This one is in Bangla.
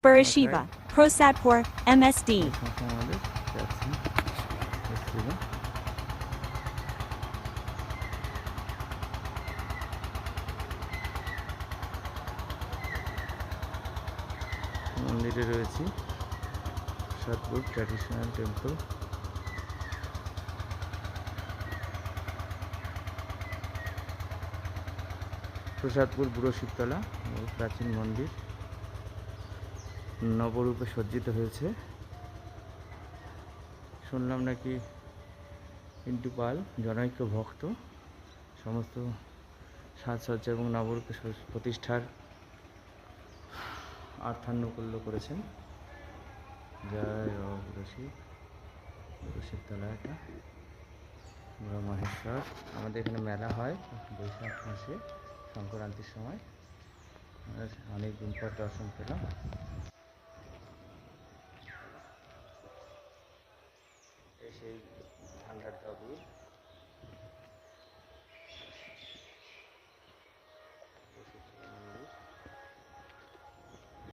Bereshiva, Prosadpur, MSD. আমাদের যাচ্ছি এসেছিল। মন্দিরে রয়েছি প্রসাদপুর ট্র্যাডিশনাল টেম্পল। প্রসাদপুর বুড়ো শিবতলা প্রাচীন মন্দির নবরূপে সজ্জিত হয়েছে। শুনলাম নাকি পিন্টু পাল জনৈক ভক্ত সমস্ত সাজসজ্জা এবং নবরূপে প্রতিষ্ঠার আর্থানুকূল্য করেছেন। জয় বুড়ো শিবতলা এটা বুড়ো মহেশ্বর। আমাদের এখানে মেলা হয় বৈশাখ মাসে সংক্রান্তির সময়। অনেক দিন পর দর্শন পেলাম। এই সেই ঠান্ডার দাবি।